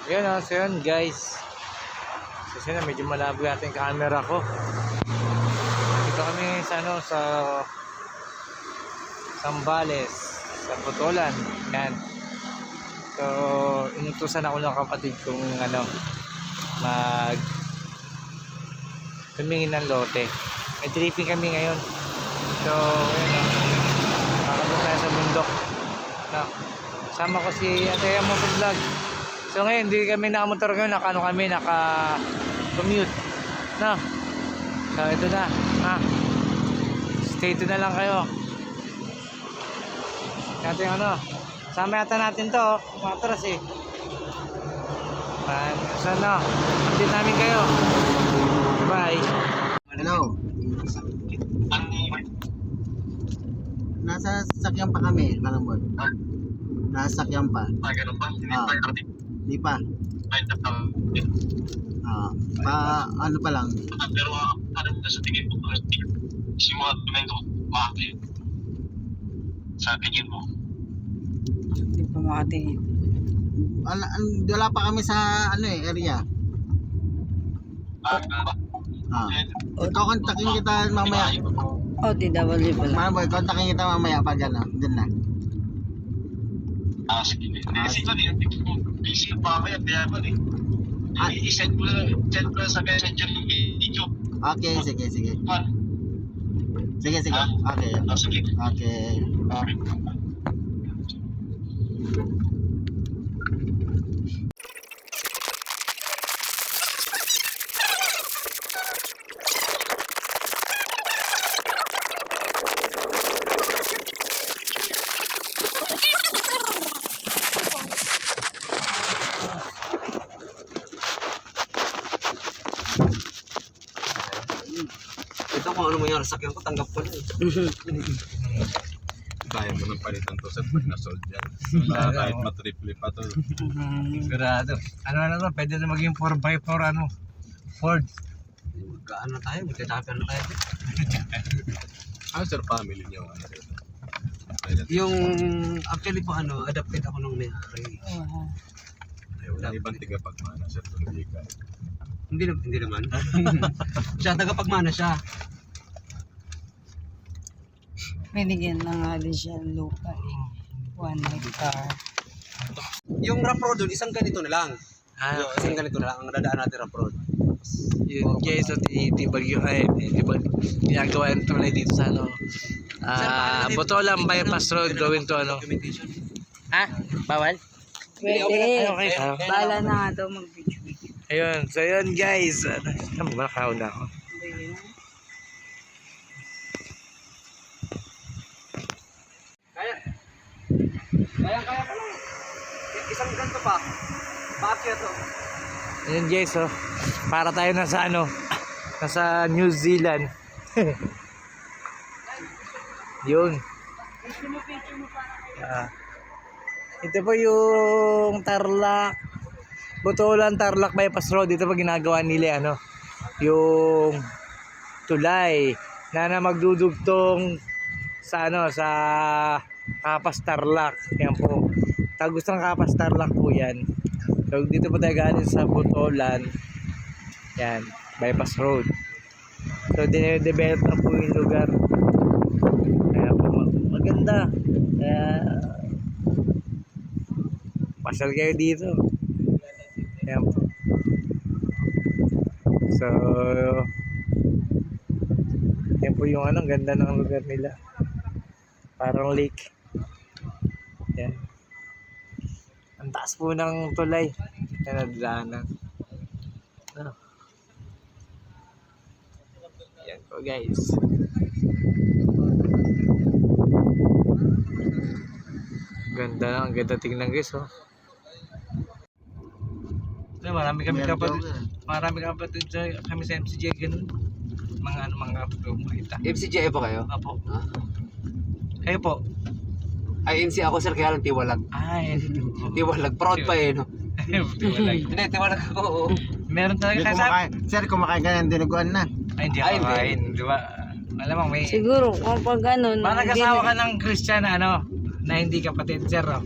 Yun o, so yun guys. Kasi na medyo malabo yata yung camera ko. Dito kami sa ano, sa Sambales, sa Botolan. Yan. So, inutusan ako ng kapatid kong ano, mag tumingin ng lote. May tripping kami ngayon. So, yun o. Makakabot tayo sa bundok. No. Sama ko si Ataya Motovlog. So ngayon, hindi kami nakamotor ngayon. Naka-commute. No. So, ito na. Stay to na lang kayo. Natin ano. Sama yata natin to. Matras eh. So no. Update namin kayo. Bye. Hello. Nasa sasakyan pa kami, Malambot. Nasa sasakyan pa. Ganun ba? Di pa. Ano pa lang. Pero ano na sa tingin mo? Si mga tumendo, bakit? Sa tingin mo? Hindi pa makatingin. Wala pa kami sa area. Kontakin kita mamaya. DW pala. Malambot, kontakin kita mamaya pag dun na. Sige. Kasi ito din, busy pa kaya ba eh. I-send ko lang sa messenger yung video. Okay, sige. Sige. Okay. Sige. Okay. Ito kung ano mangyari sa sakyan ko, tanggap ko na. Kaya mo nang palitan to sa pag na-sold yan. Kahit matriple pa to. Sigurado. Ano to? Pwede na maging 4x4 ano. Ford. Magkaan na tayo, magkatapper na tayo. Ano sir, family niyo? Yung, actually po adapted ako nung may-ari. Ang ibang tigapagmana sir, hindi ka. Hindi naman. Siya, tagapagmana siya. Binigyan na nga din siya ng lupa eh. 1 hectare. Yung rough road doon, isang ganito na lang. Isang ganito na lang, ang dadaan natin rough road. Yun guys, so ginagawa yung tulay dito sa ano. Botolan bypass road going to ano. Bawal? Pwede. Okay. Bala na nga daw mag-video. Ayun, so yun guys. Ano ba nakaw na ako? Kaya pa lang. Isang ganito pa. Bakit to? Ayun guys, so para tayo nasa ano, nasa New Zealand. Yun. Ito po yung Tarlac, Botolan Tarlac bypass road. Dito pa ginagawa nila ano, yung tulay na magdudugtong sa ano, sa Kapas Tarlac. Yan po. Tagos ng Kapas Tarlac po yan. So dito po tayo galing sa Botolan. Yan, bypass road. So dinedevelop na po yung lugar. Kaya po maganda. Kaya pasal kayo dito. Yan po. So yan po yung ano, ganda ng lugar nila. Parang lake. Yan. Ang taas po ng tulay. Yan, nadaanan. Yan po guys. Ganda na, ang ganda tingnan guys oh. Marami kami kapatid kami sa MCJ ganun. Mga kapatid. MCGA po kayo? Apo. Kayo po? Ay, NC ako sir, kaya lang tiwalag. Ay, Tiwalag, proud pa no? tiwalag. Hindi, tiwalag ako, oo. Meron talaga Sir, kumakain ka ng dinuguan na. Ay, hindi Ay, ako hindi. kain. Di ba? Alam mo, may... Siguro kung pag ano. Parang nag-asawa ka ng Christian na ano, na hindi kapatid, sir. Oh.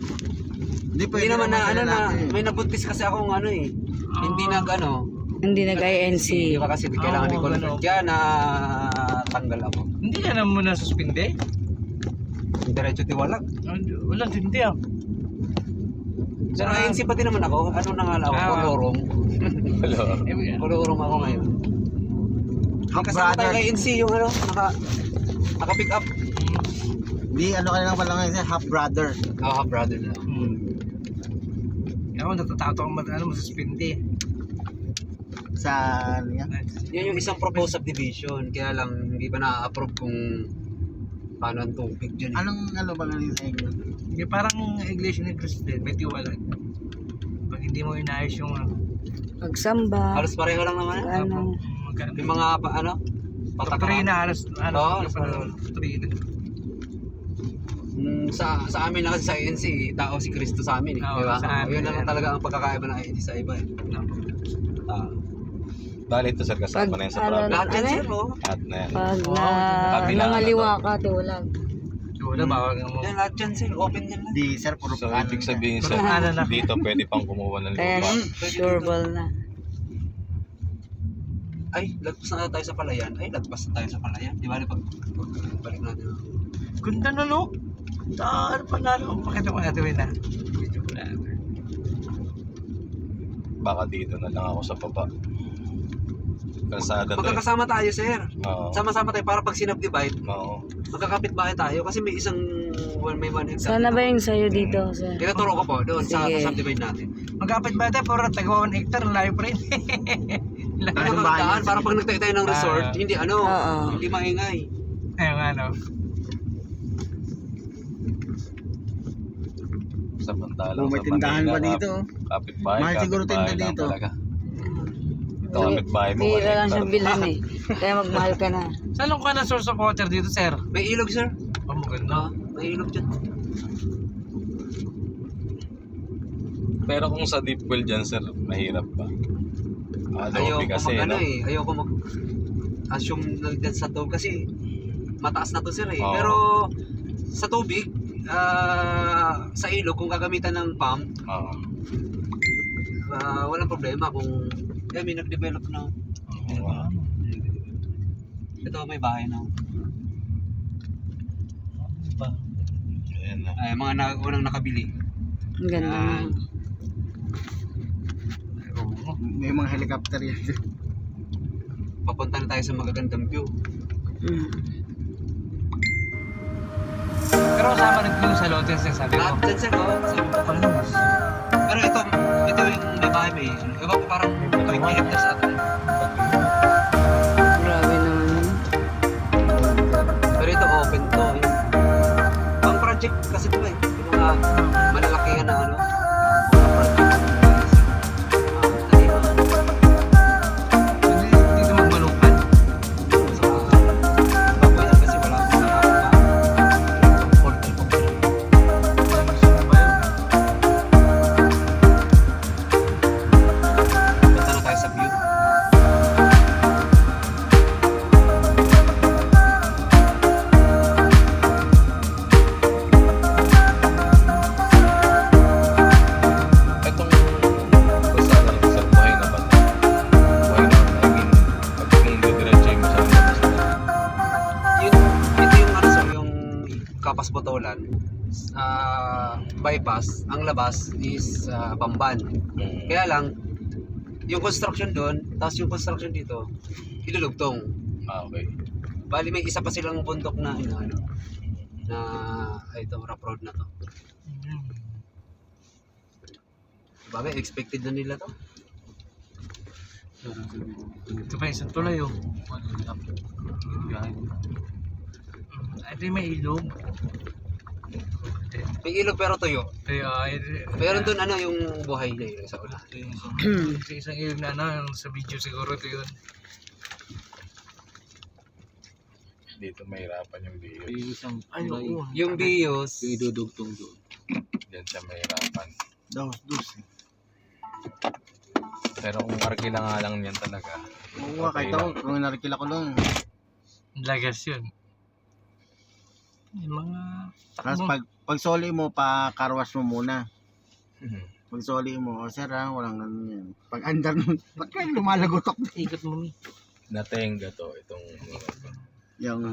Hindi naman na ano na may nabuntis kasi akong ano eh. Hindi nag-ano. Hindi nag-INC. Di ba kasi kailangan ni Colonel ano. kaya na tanggal ako. Hindi ka na muna suspinde? Diretso tiwalag. Wala, hindi ah. Pero ANC pa din naman ako. Ano na nga lang ako? Kolorong. Kolorong ako ngayon. Kasama tayo kay ANC yung ano, naka-pick up. Di, ano ka lang pala ngayon, half brother. Half brother na. Ako natatakot akong masuspinde. Sa, ano yan? Yan yung isang proposed subdivision. Kaya lang hindi pa na-approve kung paano ang tubig dyan. Anong, ano ba ngayon sa inyo? Yung parang iglesia ni President, may tiwala. Pag hindi mo inayos yung Pagsamba. Halos pareho lang naman. Ano. Yung mga Doktrina, halos Oo, halos doktrina. Sa amin na kasi sa ANC, tao si Kristo sa amin eh. Oo, Diba? sa amin Yun lang yan. talaga ang pagkakaiba ng ANC sa iba eh. Dali ito sir, kasama na yan sa problem. Lahat yan Ano? sir, oh. Lahat na yan. Pag Kabilang nangaliwa ka, tiwalag. Wala, bawag mo. Yan, lahat yan sir, open yan lang. Di, sir, puro So, kanan ibig yan. sabihin sir, Ano na? dito pwede pang kumuha ng Kaya lupa. sure ball na. Ay, lagpas na tayo sa palayan. Ay, lagpas na tayo sa palayan. Di ba? Balik natin. Ganda na no? Ano pa lalo? Pakita mo natin na. Video ko na. Baka dito na lang ako sa baba. Kalsada to eh. Magkakasama tayo sir. Oo. Sama-sama tayo para pag sinubdivide, Oo. magkakapit bahay tayo kasi may isang may 1 hectare. Sana ba yung sa'yo dito, sir? Tinuturo ko po doon sa Sige. subdivide natin. Magkapit ba tayo? Pero taga 1 hectare, layo pa rin. Ano Anong bahay kakadaan yan? para pag nagtayo tayo ng resort, hindi ano, Oo. hindi maingay. Ayun nga no. Samantalang May tindahan ba dito? Kapitbahay, Mahal siguro tinda kapitbahay lang dito. talaga. Ito kapitbahay mo. Bira lang hectare. siyang bilhan eh. Kaya magmahal ka na. Saan lang ka na source of water dito, sir? May ilog sir. Oh, maganda. May ilog dyan. Pero kung sa deep well dyan sir, mahirap pa. Ayaw Adobe ko kasi, mag ano no? eh. Ayaw ko mag assume na dyan sa tubig kasi mataas na to sir eh. Oo. Pero sa tubig, sa ilog kung gagamitan ng pump, Oo. walang problema kung may nag-develop na. Oo. Ito may bahay na. Ayan na. Ay, mga unang nakabili. Ang ganda na. May mga helicopter yan. Papunta na tayo sa magagandang view. Mm. Pero kasama rin yung sa lotes yung sabi Lahat mo. dyan sir, oh. Pero ito yung may bahay may ilog. Iba ko parang 20 hectares ata. Grabe naman yun. Pero ito open to. Pang project kasi ito eh. Yung mga malalakihan na ano. Dito magmalukan. Kasi wala akong portal po. Punta na tayo sa view. Itong basta lang sa buhay na ba? Buhay na, I mean, pag kung didiretso yung masyadong labas na. Ito yung ano sir, yung Kapas Botolan. Bypass, ang labas is Bamban. Kaya lang, yung construction doon, tapos yung construction dito, ilulugtong. Okay. Bali may isa pa silang bundok na ano, na ito rough road na to. Bagay expected na nila to. Ito pa isang tulay oh. Ito yung may ilog. May ilog pero tuyo. Pero doon ano yung buhay na yun sa una. Sa isang ilog na ano, yung sa video siguro ito yun. Dito mahirapan yung bios. Ay, oo. Yung bios, idudugtong doon. Diyan siya mahirapan. Dos. Pero kung arkila nga lang yan talaga. Oo, kahit ako, kung narikila ko lang. Lagas yun. Yung mga Tapos takbo. pag soli mo, pa karwas mo muna. Pag soli mo, o sir ha, walang ano yan. Pag andar nun, ba't kayo lumalagotok? Ikot mo mi. Natenga to, itong Yung,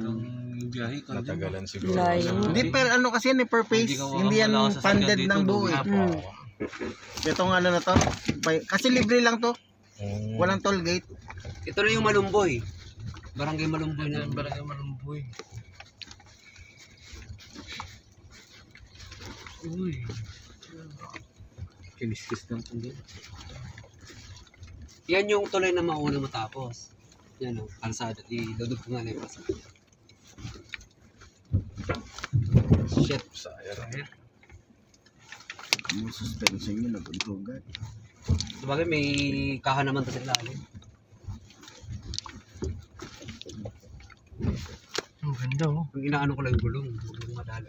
natagalan siguro. Layo. hindi, pero ano kasi yan, per face. Hindi yan funded ng buo eh. Mm. Itong ano na to, kasi libre lang to. Walang toll gate. Ito na yung Malumboy. Barangay Malumboy na. Barangay Malumboy. Uy. Kiniskis lang ito. Yan yung tuloy na mauna matapos. Yan o, kalsada. Idudog ko nga na yung kalsada. Shit. Sayang. Yung suspension yun, nagpuntugan. Sabagay may kaha naman sa ilalim. Ang ganda oh. Yung inaano ko lang yung gulong. Yung madala.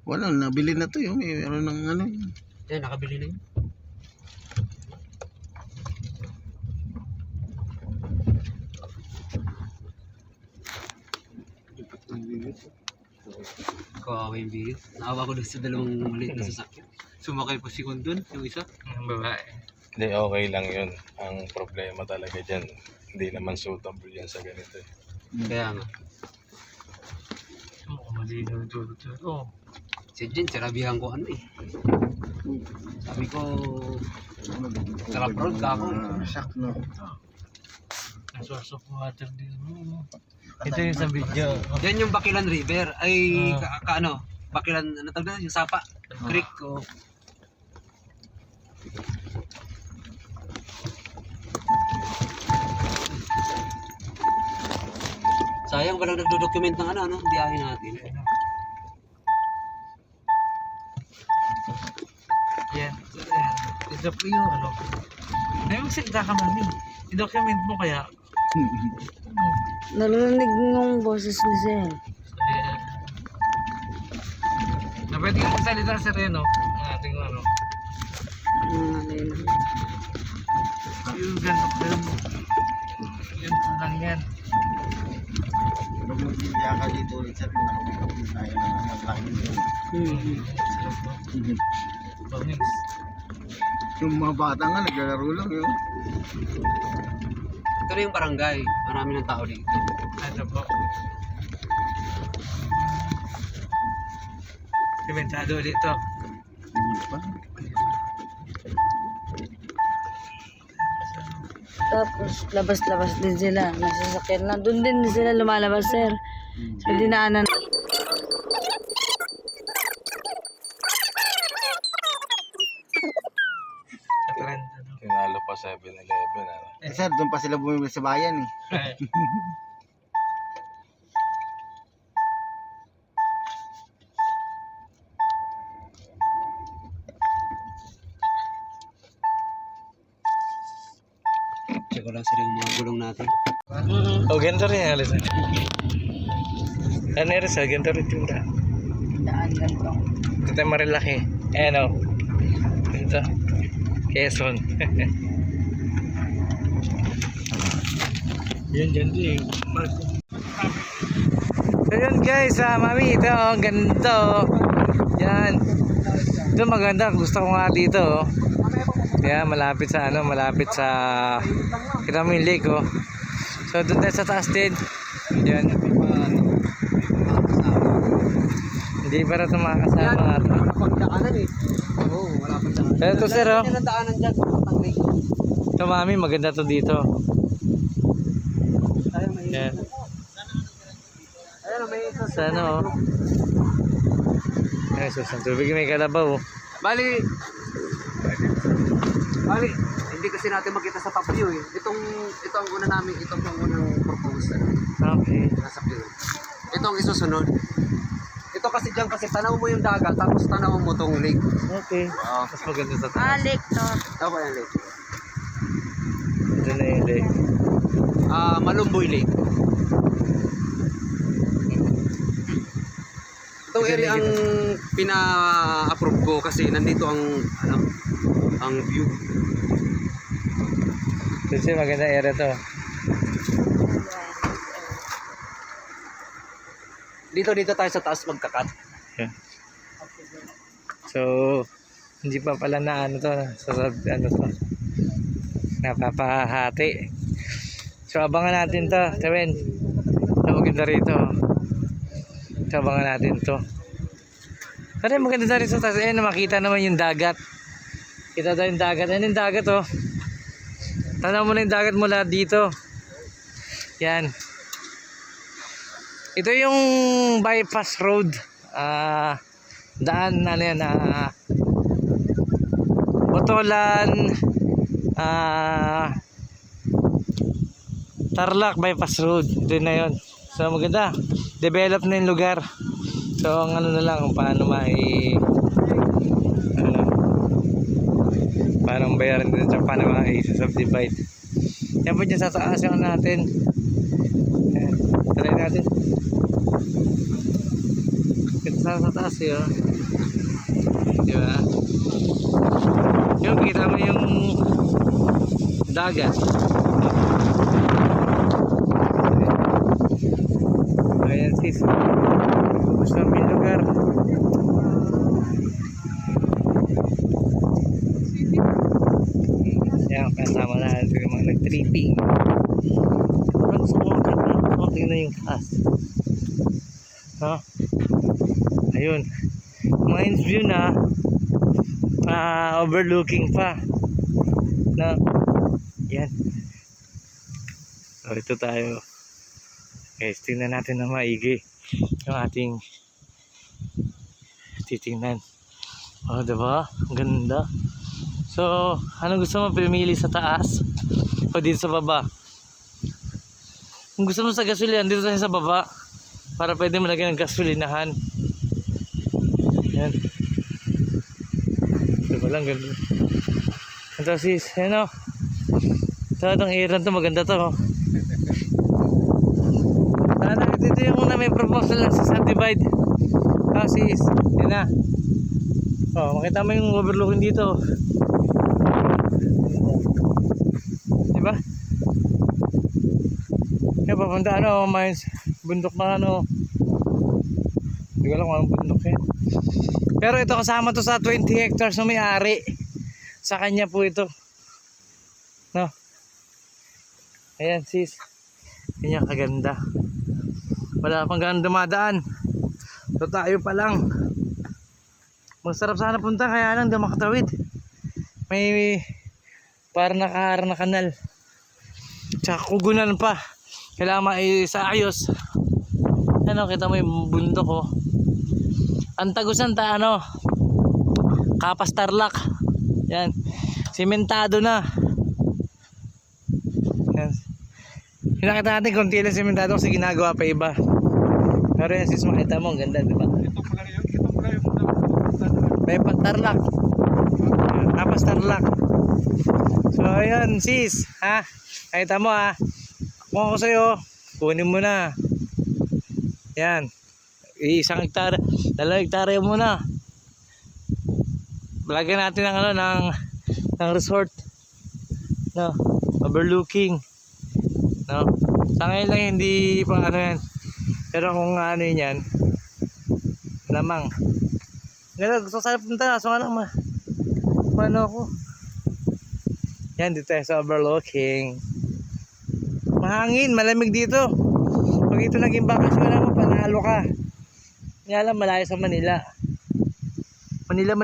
Wala, nabili na to yung meron ng ano. Yan, nakabili na yun. Kawawa yung biyo. Naawa ko doon sa dalawang maliit na sasakyan. Sumakay pa si Kondon, yung isa. Ang babae. Hindi, okay lang yun. Ang problema talaga dyan, hindi naman suitable yan sa ganito. Kaya nga. Mukhang malinaw dito. Oh. Si Jen, sinabihan ko ano eh. Sabi ko, sarap road ka ako. Shock no. Ang source of water din. Ito yung sa video. Yan yung Bakilan River. Ay, ano, Bakilan, ano tawag na? Yung Sapa. Creek ko. Sayang walang nagdo-document ng ano, biyahe natin. Yan. Ito po yung ano. Ay, magsalita ka mami. I-document mo kaya. Narinig ng boses ni Sir. Ayan. Na pwede kang magsalita sa Reno. Ang ating ano. Yung ganito. Yun pa lang yan. Pag magbibiya ka dito ulit sir, tayo na mag-laki dito. Pamings. Yung mga bata nga, naglalaro lang yun. Ito na yung barangay. Marami ng tao dito. Ano po? Simentado dito. Hindi pa. Tapos labas-labas din sila. Nasasakyan na. Doon din sila lumalabas, Sir. Sa dinaanan. Sa trend. Ano? Tinalo pa 7-Eleven. Ano? Eh sir, doon pa sila bumibili sa bayan eh. Check ko lang sila yung mga gulong natin. Oh, ganito rin yung alisan. Ano rin sa ganito rin tingda. Daan ganito. Ito tayo marilaki. Ayan o. Ito. Quezon. Yun dyan din. So yun guys, mami, ito ang ganito. Yan. Ito maganda, gusto ko nga dito. Yan, malapit sa ano, malapit sa kita mo yung lake oh. So doon tayo sa taas din. Yan. Hindi para tumakasama nga ito. Pagdaanan eh. Oo, wala pang daanan. Pero ito sir oh. Wala daanan dyan. Patang lake. Ito mami, maganda to dito. Ayun, may Yan. Ayun, may isa. Sa ano oh. Ay, sus, ang tubig may kalabaw oh. Bali, hindi kasi natin makita sa top view eh. Ito ang una namin, ito ang unang proposal. Okay. Nasa view. Ito ang isusunod. Ito kasi dyan kasi tanaw mo yung dagat tapos tanaw mo tong lake. Okay. Mas maganda sa taas. Alik to. Ito ba yung lake? Ito na yung lake. Malumboy Lake. Itong area ang pina-approve ko kasi nandito ang ang view. Kasi maganda area to. Dito tayo sa taas magkakat. Yeah. So, Hindi pa pala na ano to, ano to, napapahati. So abangan natin to, Tawin. So maganda rito. So abangan natin to. Pero maganda na rin sa taas. Ayun, makita naman yung dagat. Kita daw yung dagat. Ayun yung dagat oh. Tanaw mo na yung dagat mula dito. Yan. Ito yung bypass road. Daan ano yan, Botolan, Tarlac bypass road. Ito na yun. So maganda. Develop na yung lugar. So ang ano na lang kung paano paano bayaran din sa paano subdivide. Yan po dyan sa taas yung natin. Ayan. Try natin. Ito sa taas yun. Diba? Yung kita mo yung dagat. Ayan sis. Gusto namin lugar. Yan, kasama na yung mga nag-tripping. Parang gusto ko tingnan yung taas. Ayun. Mines view na. Overlooking pa. Yan. So ito tayo. Guys, tingnan natin na maigi yung ating titingnan. Diba? Ang ganda. So, ano gusto mo pumili sa taas o dito sa baba? Kung gusto mo sa gasolinahan, dito tayo sa baba para pwede mo lagyan ng gasolinahan. Yan. Diba lang, ganda. Ito sis, yan o. Ito, itong iran to, maganda to. Dito yung una may proposal lang sa subdivide. Sis, yan na. Makita mo yung overlooking dito. Diba? Kaya papunta mines, bundok na hindi ko alam kung anong bundok yan. Pero ito kasama to sa 20 hectares na may-ari. Sa kanya po ito. Ayan sis. Ganyan kaganda. Wala pang ganun dumadaan. So tayo pa lang. Masarap sana punta, kaya lang di makatawid. May para nakaharang na kanal. Tsaka kugunan pa. Kailangan maisaayos. Kita mo yung bundok oh. Ang tagusan Kapas Tarlac. Yan. Simentado na. Yan. Hinakita natin konti lang simentado kasi ginagawa pa iba. Pero yan sis, makita mo, ang ganda, diba? Ito pala yung May Tarlac. Kapas Tarlac. So ayan sis, nakita mo kung ako sa'yo, kunin mo na. Yan. 1 hektarya, 2 hektarya muna. Lagyan natin ng resort. Overlooking. Sa ngayon lang hindi pa yan. Pero kung yan, lamang. Ngayon, gusto sana punta. So nga lang ako. Yan, dito tayo sa overlooking. Mahangin, malamig dito. Pag ito naging bakasyon naman, panalo ka. Nga lang, malayo sa Manila. Manila.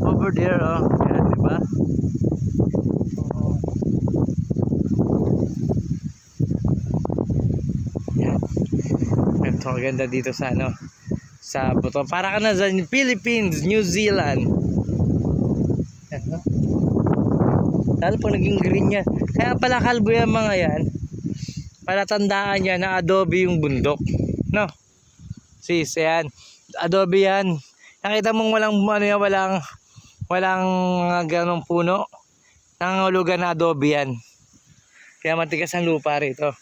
Over there, yan, diba? Yan. Ito, maganda dito sa sa buto. Para ka na sa Philippines, New Zealand. Yan, lalo pag naging green yan. Kaya pala kalbo yan mga yan. Palatandaan yan na adobe yung bundok. Sis, yan. Adobe yan. Nakita mong walang ganong puno. Nangangulugan na adobe yan. Kaya matigas ang lupa rito.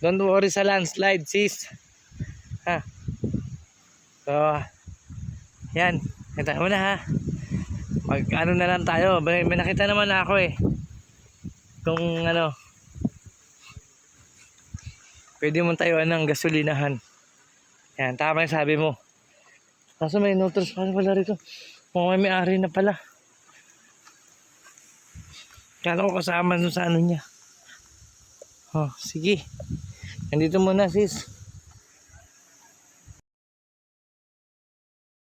Don't worry sa landslide, sis. So, yan. Kita mo na Mag na lang tayo. May nakita naman na ako kung pwede mo tayo ng gasolinahan. Yan, tama yung sabi mo. Kaso may notice pa pala rito. Kung may ari na pala. Kala ko kasama dun sa ano niya. Oh, sige. Nandito muna sis.